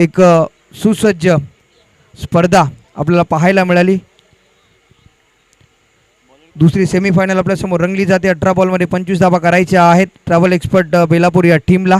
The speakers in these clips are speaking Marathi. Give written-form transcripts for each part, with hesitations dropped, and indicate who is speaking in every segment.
Speaker 1: एक सुसज्ज स्पर्धा आपल्याला पाहायला मिळाली. दुसरी सेमीफायनल आपल्यासमोर रंगली जाते. 18 बॉलमध्ये 25 धावा करायच्या आहेत ट्रॅव्हल एक्सपर्ट बेलापूर या टीमला.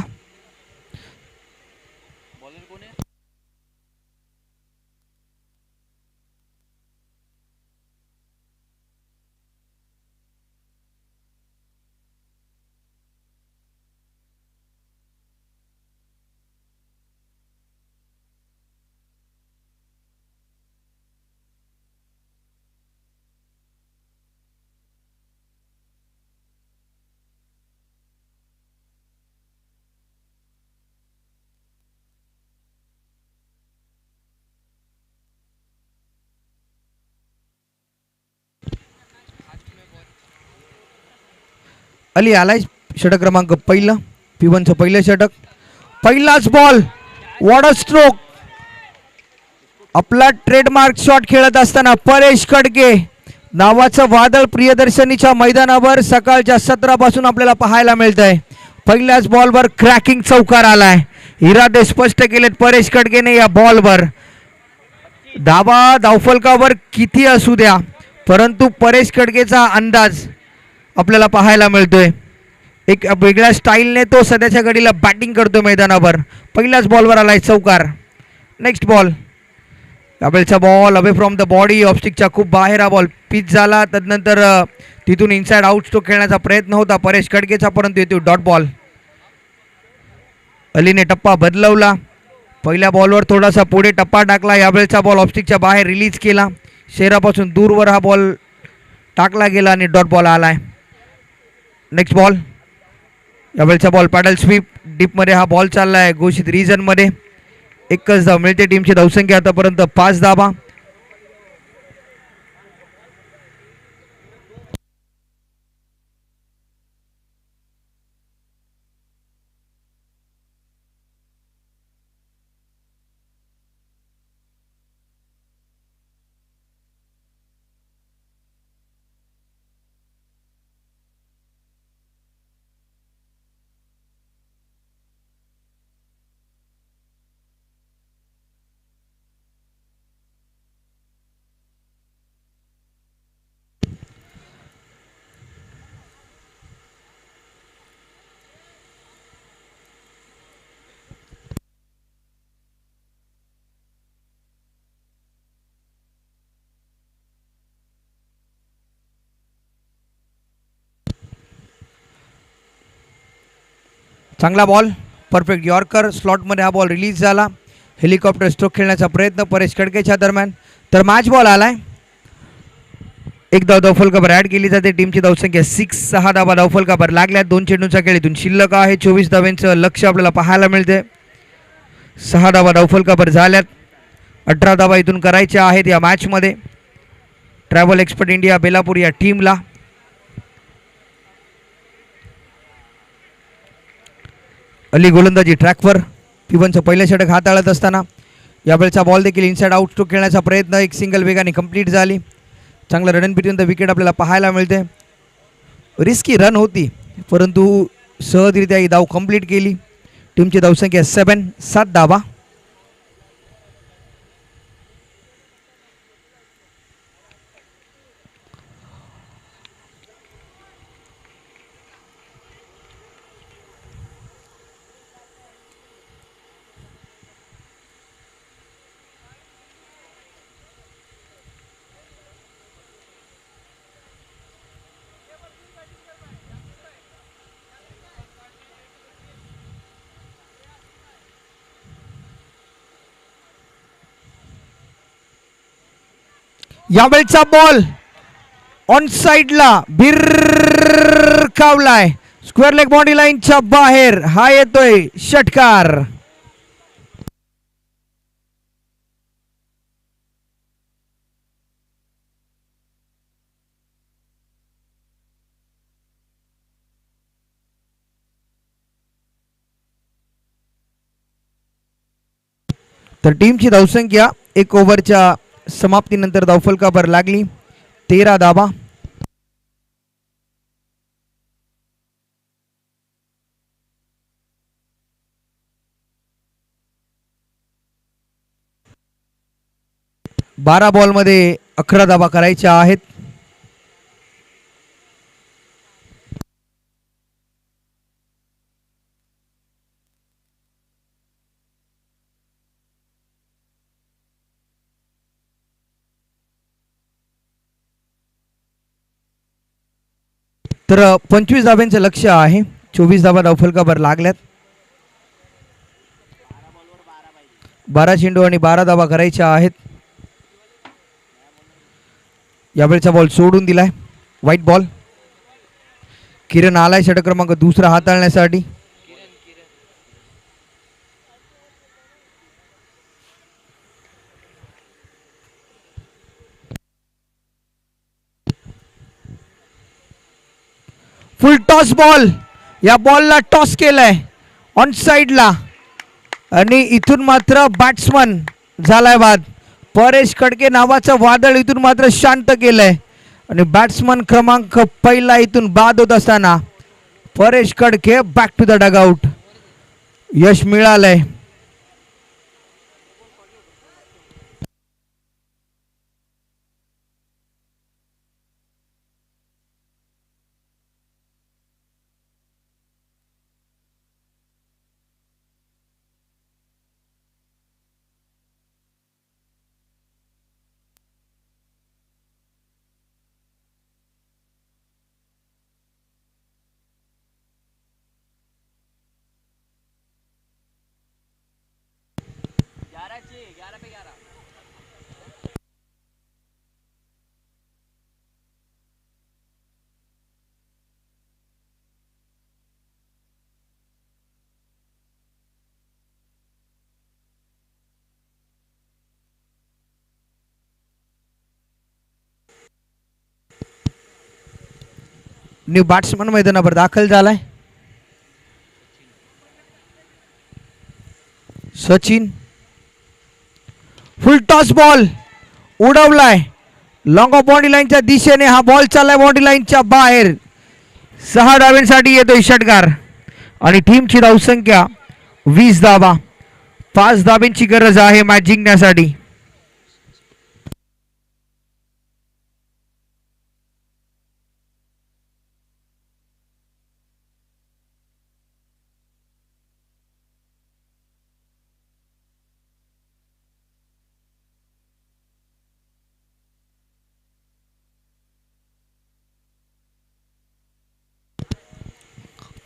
Speaker 1: अली आलाय षटक क्रमांक पहिलं. P1चं पहिलं षटक. पहिलाच बॉल. What a stroke. आपला ट्रेडमार्क शॉट खेळत असताना परेश खडके नावाचं वादळ प्रियदर्शनीच्या मैदानावर सकाळच्या 17 पासून आपल्याला पाहायला मिळतंय. पहिल्याच बॉलवर क्रॅकिंग चौकार आलाय. इरादे स्पष्ट केलेत परेश खडकेने या बॉलवर. धावफलकावर किती असू द्या परंतु परेश खडकेचा अंदाज आपल्याला पाहायला मिळतोय. एक वेगळ्या स्टाईलने तो सध्याच्या घडीला बॅटिंग करतो मैदानावर. पहिल्याच बॉलवर आलाय चौकार. Next ball. यावेळचा ball away from the body ऑफस्टिकच्या खूप बाहेर हा बॉल पिच झाला. तदनंतर तिथून इनसाइड आउट स्ट्रोक खेळण्याचा प्रयत्न होता परेश खडकेचा परंतु येतो डॉट बॉल. अलीने टप्पा बदलवला. पहिल्या बॉलवर थोडासा पुढे टप्पा टाकला. यावेळचा बॉल ऑफस्टिकच्या बाहेर रिलीज केला. शेरापासून दूरवर हा बॉल टाकला गेला आणि डॉट बॉल आलाय. Next ball. यावेळचा बॉल पॅडल स्वीप डीपमध्ये हा बॉल चाललाय घोषित रिजनमध्ये. एकच धाव मिळते. टीमची धावसंख्या आतापर्यंत 5 धावा. चांगला बॉल. Perfect yorker. स्लॉटमध्ये हा बॉल रिलीज झाला. हेलिकॉप्टर स्ट्रोक खेळण्याचा प्रयत्न परेश खडकेच्या दरम्यान. तर मॅच बॉल आलाय. एक धाव धावफलकावर ॲड केली जाते. टीमची धावसंख्या 6 धावा धावफलकावर लागल्यात. 2 चेंडूंचा खेळ इथून शिल्लक आहे. 24 धावांचं लक्ष आपल्याला पाहायला मिळते. 6 धावा धावफलकावर झाल्यात. 18 धावा इथून करायच्या आहेत या मॅचमध्ये ट्रॅव्हल एक्सपर्ट इंडिया बेलापूर या टीमला. अली गोलंदाजी ट्रॅकवर. P1चं पहिलं षटक हाताळत असताना यावेळचा बॉल देखील इनसाइड आउट स्ट्रोक खेळण्याचा प्रयत्न एक सिंगल वेगाने कंप्लीट झाली. चांगलं run in between the wicket आपल्याला पाहायला मिळते. रिस्की रन होती परंतु सहजरित्या ही धाव कंप्लीट केली. टीमची धावसंख्या 7 धावा. यावेळचा बॉल ऑन साइडला भिरकावलाय. स्क्वेअर लेग बॉडी लाईनच्या बाहेर हा येतोय षटकार. तर टीमची धावसंख्या 1 ओव्हरच्या समाप्तीनंतर धावफलकावर लागली. 13 धावा. 12 बॉलमध्ये 11 धावा करायच्या आहेत. तर 25 धाब्यांचं लक्ष आहे. 24 धाबा धावफलकावर लागल्यात. 12 चेंडू आणि 12 धाबा करायच्या आहेत. यावेळेचा बॉल सोडून दिलाय. White ball. किरण आलाय षटक क्रमांक दुसरा हाताळण्यासाठी. फुल टॉस बॉल. या बॉलला टॉस केलाय ऑन साइडला आणि इथून मात्र बॅट्समन झालाय बाद. परेश खडके नावाचं वादळ इथून मात्र शांत केलंय आणि बॅट्समन क्रमांक पहिला इथून बाद होत असताना Paresh Khadke back to the dugout. यश मिळालंय. न्यू बॅट्समन मैदानावर दाखल झालाय. सचिन. फुल टॉस बॉल उडवलाय लॉंग ऑफ बाउंड्री लाईनच्या दिशेने. हा बॉल चाललाय बाउंड्री लाईनच्या बाहेर. 6 धाव्यांसाठी येतोय षटकार आणि टीमची धावसंख्या 20 धावा. 5 धाब्यांची गरज आहे मॅच जिंकण्यासाठी.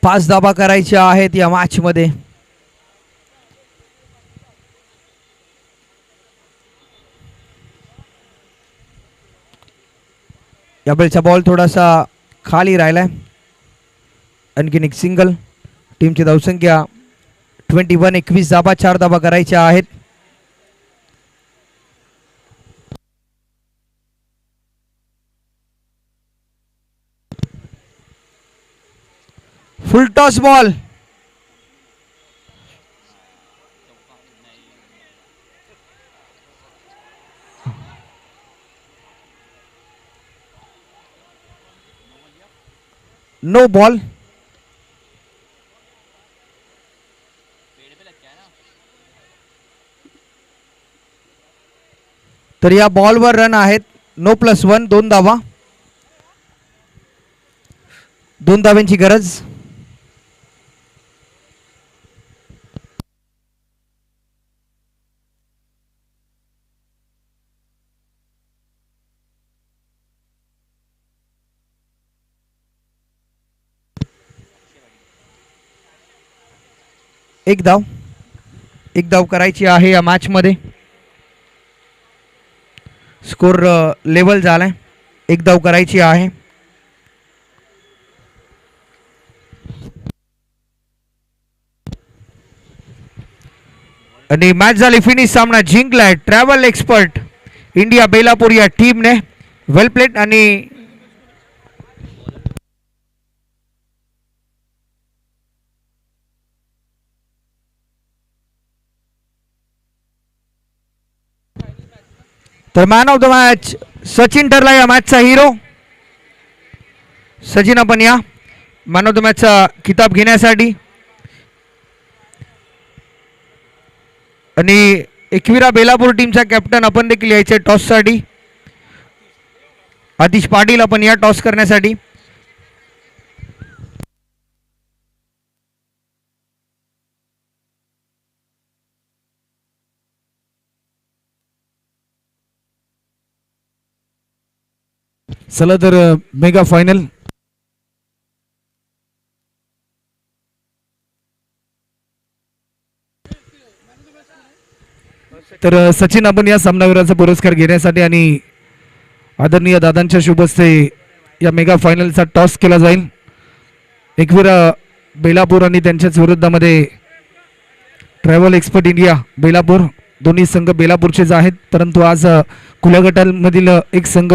Speaker 1: पाच धाबा करायच्या आहेत या मॅच मध्ये. यावेळचा बॉल थोडासा खाली राहिलाय. आणखीन एक सिंगल. टीमची धावसंख्या 21. 21 धाबा. 4 धाबा करायच्या आहेत. Full toss ball. No ball. तर या बॉलवर रन आहेत. नो +1. 2 धावा. 2 धाव्यांची गरज. एक धाव करायची आहे या मॅच मध्ये. स्कोर लेवल झालाय. एक धाव करायची आहे. आणि मॅच झाली फिनिश. सामना जिंकलाय ट्रॅव्हल एक्सपर्ट इंडिया बेलापूर या टीमने. वेल प्लेड. आणि तर man of the match Sachin ठरला या मॅचचा हिरो. सचिन आपण या मॅन ऑफ द मॅचचा किताब घेण्यासाठी. आणि एकविरा बेलापूर टीमचा कॅप्टन आपण देखील यायचे टॉससाठी. आतिश पाटील आपण या टॉस करण्यासाठी.
Speaker 2: चला तर मेगा फायनल तर सचिन आपण या सामनावीराचा पुरस्कार घेण्यासाठी आणि आदरणीय दादांच्या शुभ हस्ते या मेगा फायनलचा टॉस केला जाईल. एकविरा बेलापूर आणि त्यांच्याच विरुद्धामध्ये ट्रॅव्हल एक्सपर्ट इंडिया बेलापूर, दोन्ही संघ बेलापूरचेच आहेत, परंतु आज खुल्या गटामधील एक संघ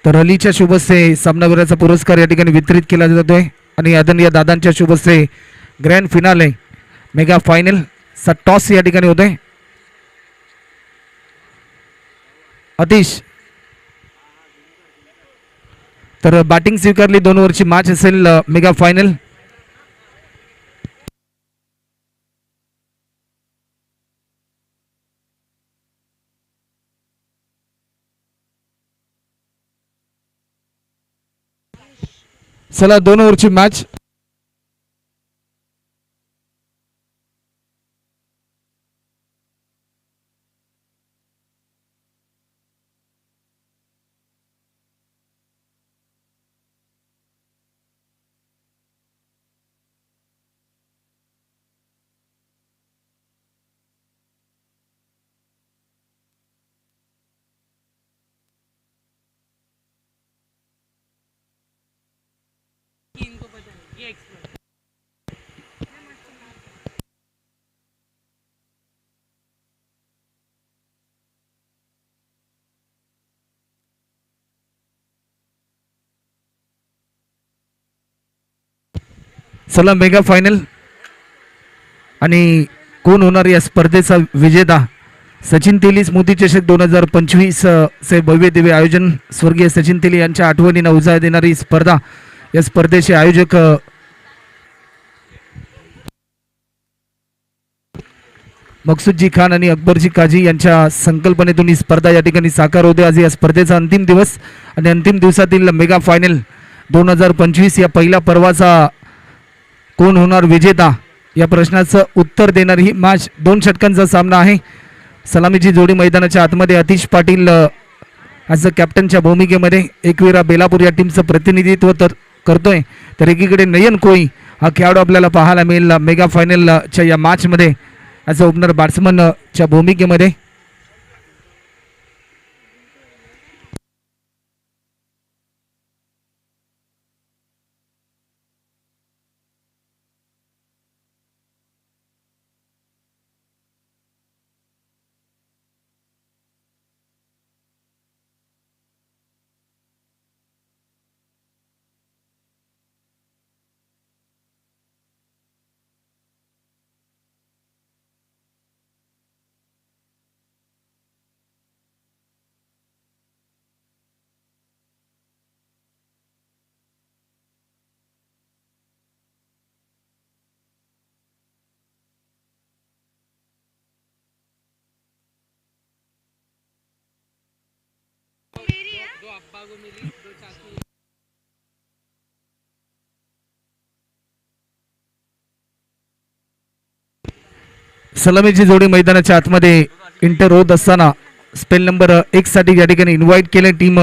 Speaker 2: तर अलीच्या शुभ हस्ते सामनावीराचा पुरस्कार या ठिकाणी वितरित केला जातोय आणि आदरणीय दादांच्या शुभ हस्ते ग्रँड फिनाले मेगा फायनल चा टॉस या ठिकाणी होतोय. अतिश तर बॅटिंग स्वीकारली, 2 ओव्हरची मॅच असेल मेगा फायनल. चला 2 ओव्हरची मॅच. चला मेगा फायनल आणि कोण होणार या स्पर्धेचा विजेता. सचिन तेली स्मृती चषक 2025 चे भव्य दिव्य आयोजन, स्वर्गीय सचिन तेली यांच्या आठवणींना उजाळा देणारी स्पर्धा. या स्पर्धेचे आयोजक मकसूदजी खान आणि अकबरजी काजी यांच्या संकल्पनेतून ही स्पर्धा या ठिकाणी साकार होते. आज या स्पर्धेचा अंतिम दिवस आणि अंतिम दिवसातील मेगा फायनल 2025 या पहिल्या पर्वाचा कोण होणार विजेता या प्रश्नाचं उत्तर देणारी ही मॅच 2 षटकांचा सामना आहे. सलामीची जोडी मैदानाच्या आतमध्ये अतिश पाटील ॲज अ कॅप्टनच्या भूमिकेमध्ये एकविरा बेलापूर या टीमचं प्रतिनिधित्व करतोय, तर एकीकडे नयन कोळी हा खेळाडू आपल्याला पाहायला मिळेल मेगा फायनलच्या या मॅचमध्ये ॲज अ ओपनर बॅट्समनच्या भूमिकेमध्ये. सलामीची जोडी मैदानाच्या आतमध्ये इंटर होत असताना स्पेल नंबर 1 साठी या ठिकाणी इन्व्हाइट केले team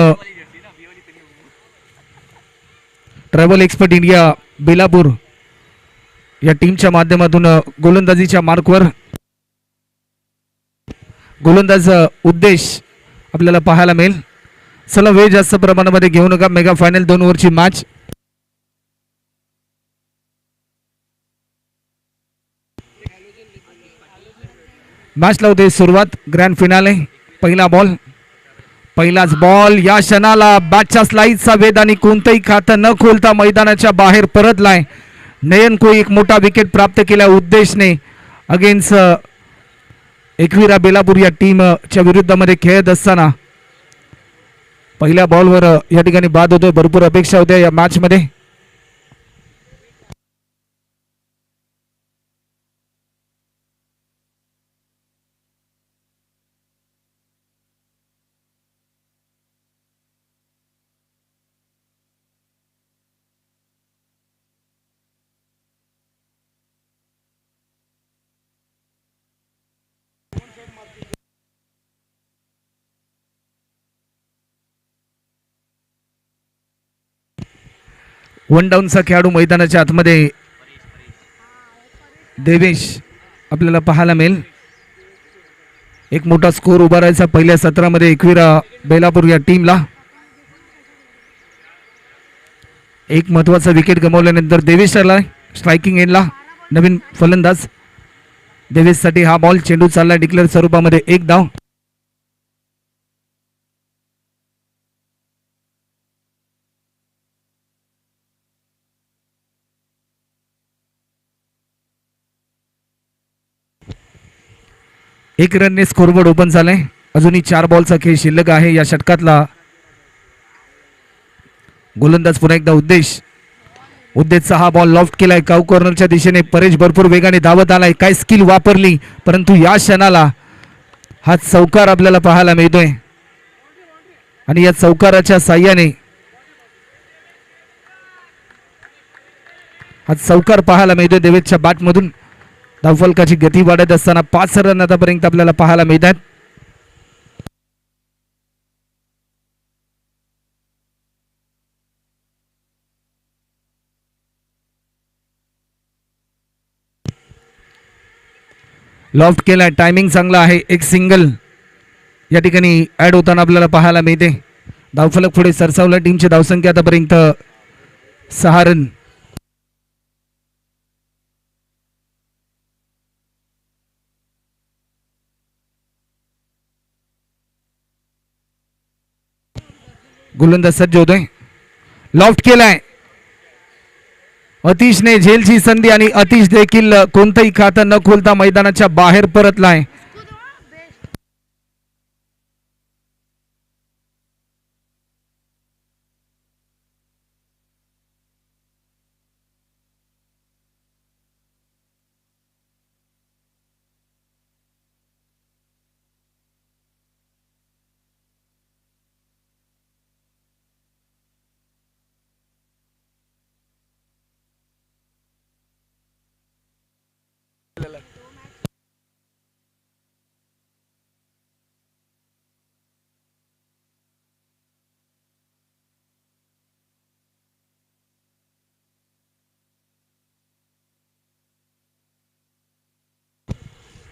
Speaker 2: travel expert India Belapur या टीमच्या माध्यमातून गोलंदाजीच्या मार्कवर गोलंदाज उद्देश आपल्याला पाहायला मिळेल. चला वेळ जास्त प्रमाणामध्ये घेऊ नका. मेगा फायनल 2 ओव्हरची मॅच. मॅचला होते सुरुवात. ग्रँड फिनाले, पहिला बॉल, पहिलाच बॉल. या क्षणाला बॅटच्या स्लाइसचा वेध आणि कोणतंही खातं न खोलता मैदानाच्या बाहेर परतलाय. नयन कोळी एक मोठा विकेट प्राप्त केल्या उद्देशने अगेन्स्ट एकविरा बेलापूर या टीमच्या विरुद्धामध्ये खेळत असताना पहिल्या बॉलवर या ठिकाणी बाद होतोय. भरपूर अपेक्षा होत्या या मॅचमध्ये. वन डाऊनचा खेळाडू मैदानाच्या आतमध्ये देवेश आपल्याला पाहायला मिळेल. एक मोठा स्कोर उभा राहायचा पहिल्या सत्रामध्ये एकविरा बेलापूर या टीमला. एक महत्वाचा विकेट गमावल्यानंतर देवेश आला स्ट्रायकिंग एंडला. नवीन फलंदाज देवेशसाठी हा बॉल. चेंडू चालला डिक्लेअर स्वरूपामध्ये. एक धाव. एक रनने स्कोरबोर्ड ओपन झालाय. अजूनही 4 बॉलचा खेळ शिल्लक आहे या षटकातला. गोलंदाज पुन्हा एकदा उद्देशचा हा बॉल लॉफ्ट केलाय काऊ कॉर्नरच्या दिशेने. परेश भरपूर वेगाने धावत आलाय. काय स्किल वापरली परंतु या क्षणाला हा चौकार आपल्याला पाहायला मिळतोय आणि या चौकाराच्या साह्याने हा चौकार पाहायला मिळतोय देवेशच्या बॅटमधून. धावफलकाची गती वाढत असताना 5 रन आतापर्यंत आपल्याला पाहायला मिळतात. लॉफ्ट केलाय. टायमिंग चांगला आहे. एक सिंगल या ठिकाणी ऍड होताना आपल्याला पाहायला मिळते. धावफलक पुढे सरसावला. टीमची धावसंख्या आतापर्यंत 6 रन. गोलंदाज सज्ज होतोय. लॉफ्ट केलाय. अतिशने झेलची संधी आणि अतिश देखील कोणतंही खातं न खोलता मैदानाच्या बाहेर परतलाय.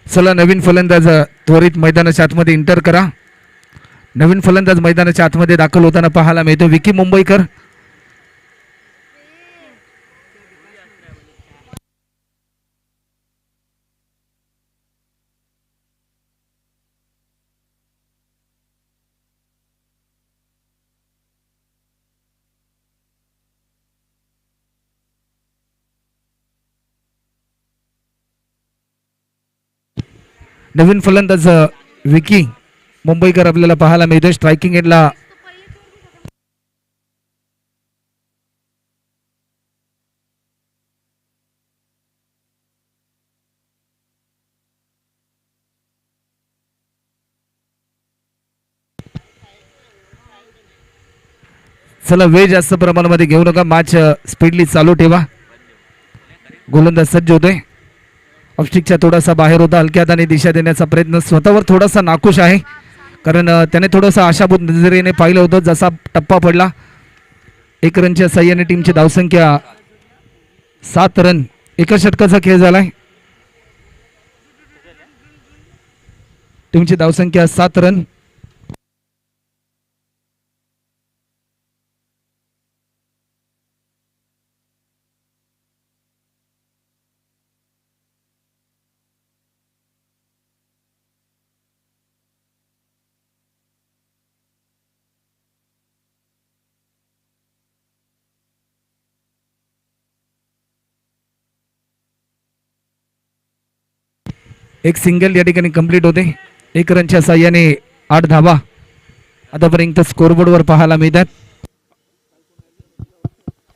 Speaker 2: चला नवीन फलंदाज त्वरित मैदानाच्या आतमध्ये इंटर करा. नवीन फलंदाज मैदानाच्या आतमध्ये दाखल होताना पाहायला मिळतो विकी मुंबईकर. नवीन फलंदाज विकी मुंबईकर आपल्याला पाहायला मिळतोय. स्ट्रायकिंग एंडला चला वेळ जास्त प्रमाणामध्ये घेऊ नका. मॅच स्पीडली चालू ठेवा. गोलंदाज सज्ज होतोय. ऑफस्टिकच्या थोडासा बाहेर होता. हलक्यात आणि दिशा देण्याचा प्रयत्न. स्वतःवर थोडासा नाखुश आहे कारण त्याने थोडंसं आशाभूत नजरेने पाहिलं होतं. जसा टप्पा पडला 1 रनच्या साह्याने टीमची धावसंख्या 7 रन. एका षटकाचा खेळ झालाय. टीमची धावसंख्या 7 रन. एक सिंगल या ठिकाणी कंप्लीट होते. 1 रनच्या साह्याने 8 धावा आतापर्यंत स्कोरबोर्डवर पाहायला मिळतात.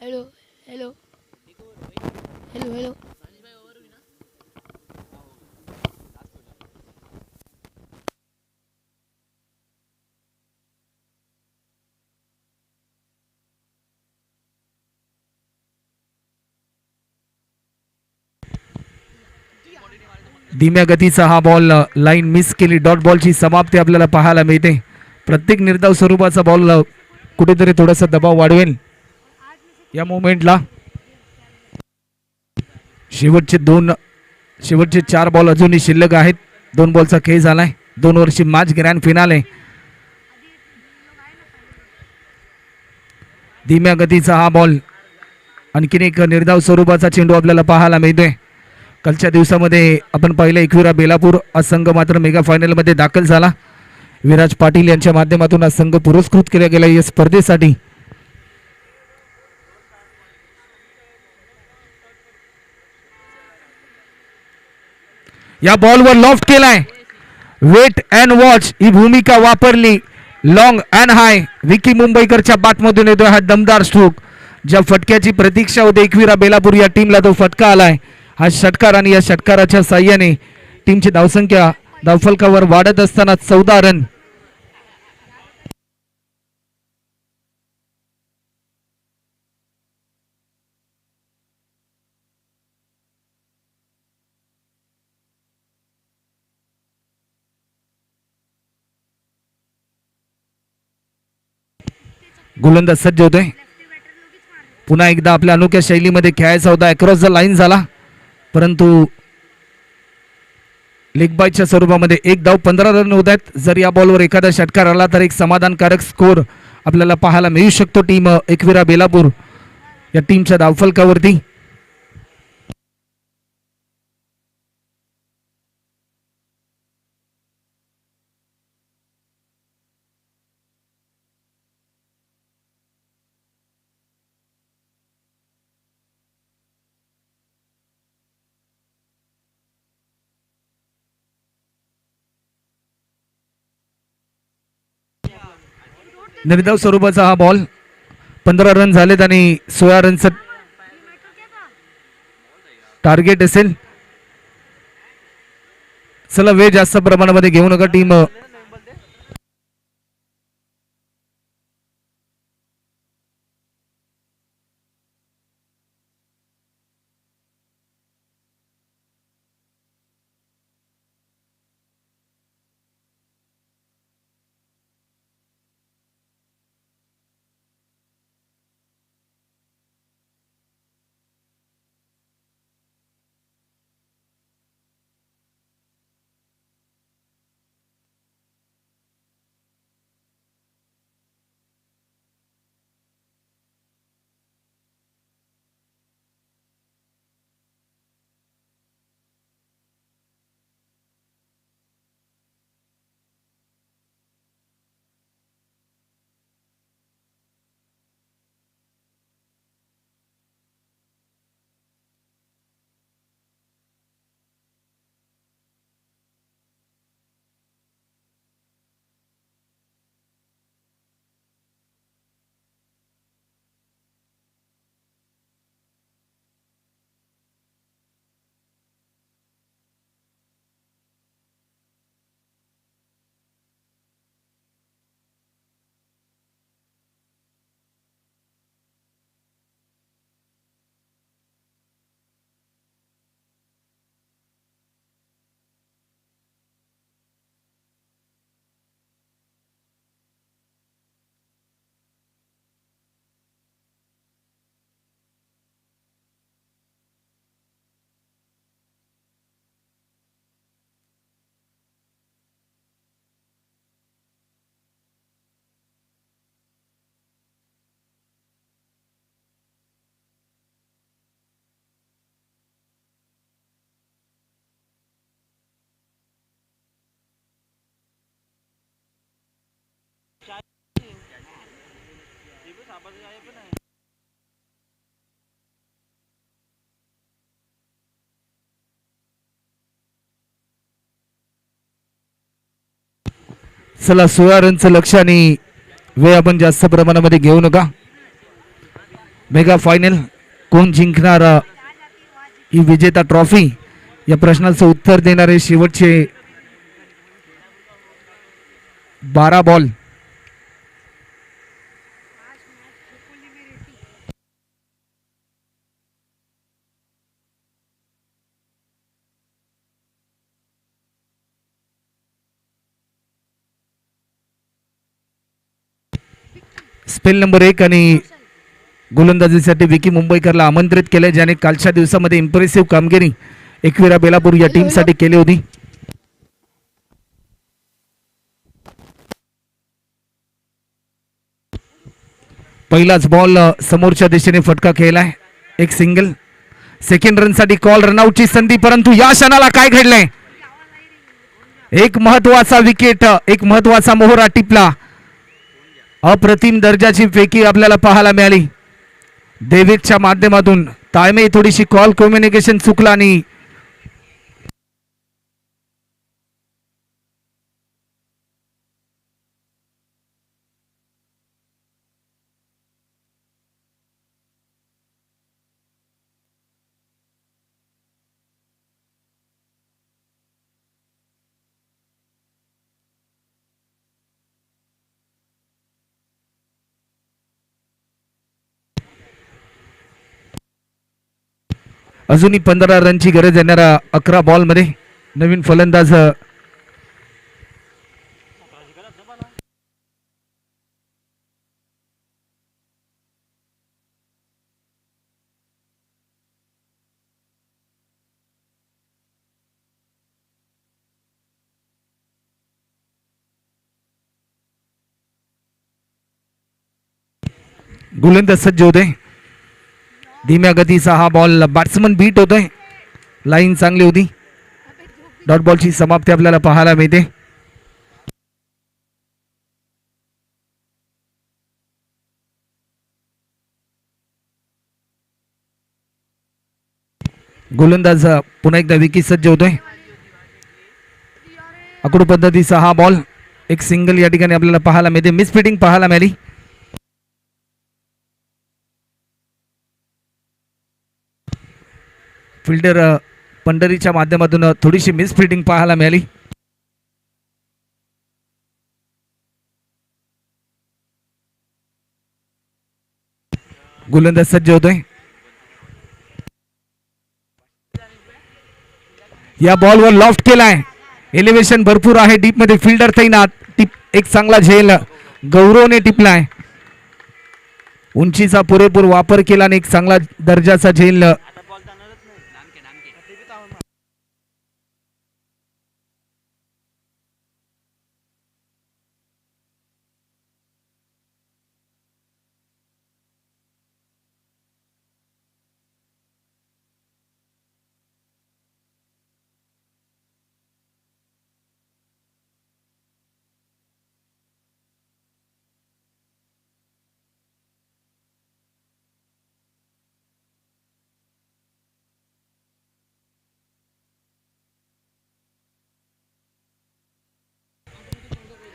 Speaker 3: हॅलो हॅलो हॅलो हॅलो
Speaker 2: धीम्या गतीचा हा बॉल लाईन मिस केली. डॉट बॉलची समाप्ती आपल्याला पाहायला मिळते. प्रत्येक निर्धाव स्वरूपाचा बॉल कुठेतरी थोडासा दबाव वाढवेल. या मोमेंटला शेवटचे 4 बॉल अजूनही शिल्लक आहेत. 2 बॉलचा खेळ झालाय. 2 ओव्हरची मॅच ग्रँड फिनाले. धीम्या गतीचा हा बॉल, आणखीन एक निर्धाव स्वरूपाचा चेंडू आपल्याला पाहायला मिळतोय. कालच्या दिवसामध्ये आपण पाहिलं एकविरा बेलापूर हा संघ मात्र मेगा फायनलमध्ये दाखल झाला. विराज पाटील यांच्या माध्यमातून हा संघ पुरस्कृत केला गेला या स्पर्धेसाठी. या बॉलवर लॉफ्ट केलाय. वेट अँड वॉच ही भूमिका वापरली. Long and high. विकी मुंबईकरच्या बॅटमधून येतोय हा दमदार स्ट्रोक. ज्या फटक्याची प्रतीक्षा होते एकविरा बेलापूर या टीमला तो फटका आलाय. हा षटकार आणि या षटकाराच्या साह्याने टीमची धावसंख्या धावफलकावर वाढत असताना 14 रन. गोलंदाज सज्ज होतोय. पुन्हा एकदा आपल्या अनोख्या शैलीमध्ये खेळायचा होता. अक्रॉस द लाईन झाला, परंतु लेग बायच्या स्वरूपामध्ये 1 धाव 15 रन होत आहेत. जर या बॉलवर एखादा षटकार आला तर एक समाधानकारक स्कोर आपल्याला पाहायला मिळू शकतो टीम एकविरा बेलापूर या टीमच्या धावफलकावरती. निर्धाव स्वरूपाचा हा बॉल. 15 रन झालेत आणि 16 रनचं टार्गेट असेल. चला वेळ जास्त प्रमाणामध्ये घेऊ नका टीम. चला 16 रनचं लक्ष आणि वेळ आपण जास्त प्रमाणामध्ये घेऊ नका. मेगा फायनल कोण जिंकणार ही विजेता ट्रॉफी या प्रश्नाचं उत्तर देणारे शेवटचे 12 बॉल. स्पेल नंबर 1 आणि गोलंदाजीसाठी विकी मुंबईकरला आमंत्रित केले, ज्याने कालच्या दिवसामध्ये इम्प्रेसिव्ह कामगिरी एकविरा बेलापूर या टीमसाठी केली होती. पहिलाच बॉल समोरच्या दिशेने फटका खेळलाय, एक सिंगल. सेकंड रनसाठी कॉल, रनआउटची संधी, परंतु या क्षणाला काय घडलंय? एक महत्वाचा विकेट, एक महत्वाचा मोहरा टिपला. अप्रतिम दर्जाची फेकी आपल्याला पाहायला मिळाली डेव्हिडच्या माध्यमातून. ताळमेळ थोडीशी, कॉल कम्युनिकेशन चुकला आणि अजूनही 15 रनची गरज येणाऱ्या 11 बॉलमध्ये नवीन फलंदाज गोलंदाज सज्ज होते. धीम्या गतीचा हा बॉल, बॅट्समन बीट होतोय, लाईन चांगली होती. डॉट बॉलची समाप्ती आपल्याला पाहायला मिळते. गोलंदाज पुन्हा एकदा विकी सज्ज होतोय. आकडू पद्धतीचा हा बॉल, एक सिंगल या ठिकाणी आपल्याला पाहायला मिळते. मिस फिटिंग पाहायला मिळाली. फिल्डर पंढरीच्या माध्यमातून थोडीशी मिस फिटिंग पाहायला मिळाली. गोलंदाज सज्ज होतोय. या बॉलवर लॉफ्ट केलाय, एलिव्हेशन भरपूर आहे डीप मध्ये. फिल्डर तैनात, टिप एक चांगला झेल गौरवने टिपलाय. उंचीचा पुरेपूर वापर केला आणि एक चांगला दर्जाचा झेल.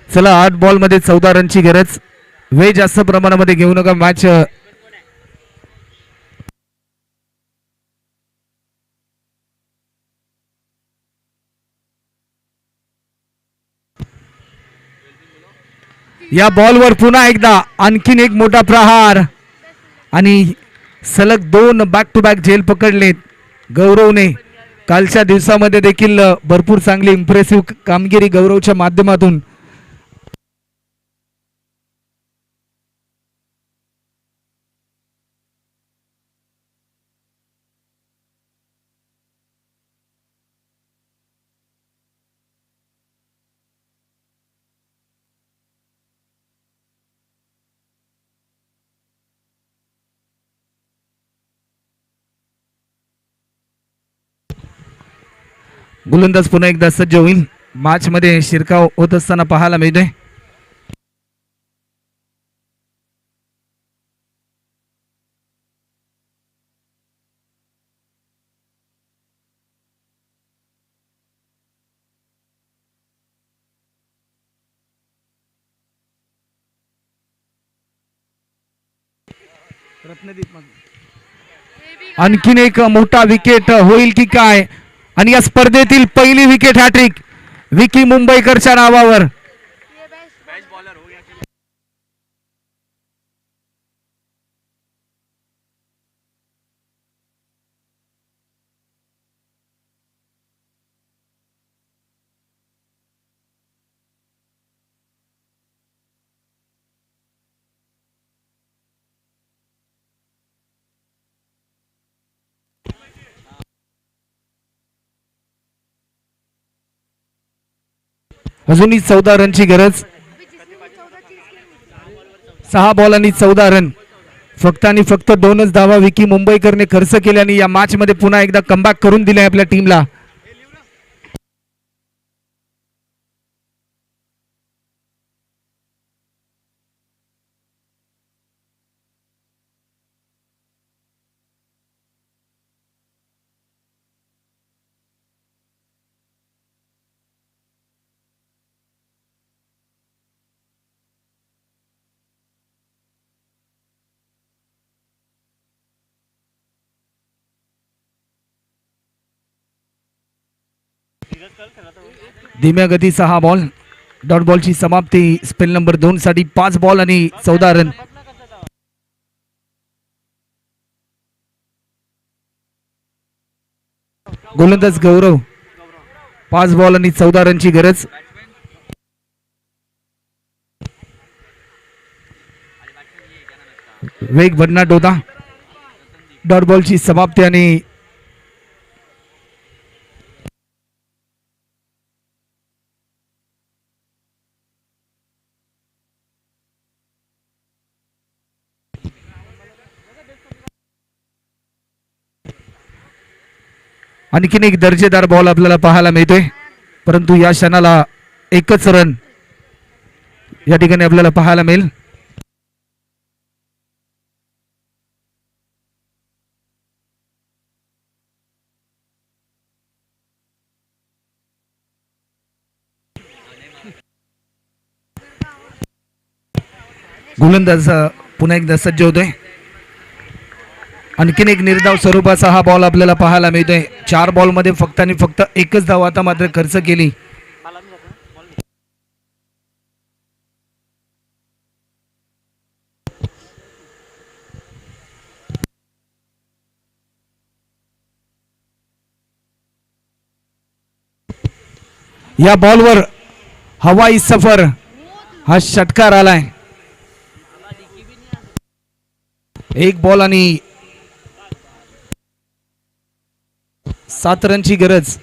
Speaker 2: चला, 8 बॉल मध्ये 14 रनची गरज. वेळ जास्त प्रमाणामध्ये घेऊ नका. मॅच या बॉलवर पुन्हा एकदा आणखीन एक मोठा प्रहार आणि सलग 2 बॅक टू बॅक झेल पकडलेत गौरवने. कालच्या दिवसामध्ये देखील भरपूर चांगली इम्प्रेसिव्ह कामगिरी गौरवच्या माध्यमातून. गोलंदाज पुन्हा एकदा सज्ज होईल. मॅच मध्ये शिरकाव होत असताना पाहायला मिळतोय. आणखीन एक मोठा विकेट होईल की काय? आणि या स्पर्धेतील पहिली विकेट हॅट्रिक विकी मुंबईकरच्या नावावर. अजूनही 14 रनची गरज. 6 बॉल आणि 14 रन. फक्त आणि फक्त 2च धावा विकी मुंबईकरने खर्च केल्याने या मॅच मध्ये पुन्हा एकदा कमबॅक करून दिले आपल्या टीमला. धीम्या गतीचा हा बॉल. डॉट बॉलची समाप्ती स्पेल नंबर 2 साठी. 5 बॉल आणि 14 रन. गोलंदाज गौरव. 5 बॉल आणि 14 रनची गरज. वेग भन्ना डोदा. डॉट बॉलची समाप्ती आणि आणखीन एक दर्जेदार बॉल आपल्याला पाहायला मिळतोय, परंतु या क्षणाला एकच रन या ठिकाणी आपल्याला पाहायला मिळेल. गोलंदाज पुन्हा एकदा सज्ज होतोय. आणखीन एक निर्धाव स्वरूपाचा हा बॉल आपल्याला पाहायला मिळतोय. 4 बॉल मध्ये फक्त आणि फक्त एकच धाव आता मात्र खर्च केली. या बॉलवर हवाई सफर हा षटकार आलाय. 1 बॉल आणि 7 रनची गरज.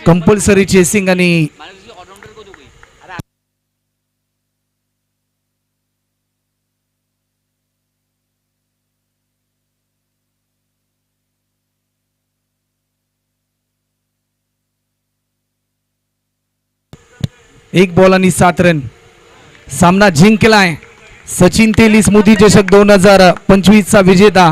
Speaker 2: कंपल्सरी चेसिंग आणि एक बॉल आणि 7 रन. सामना जिंकलाय. सचिन तेली स्मृती चषक 2025 चा विजेता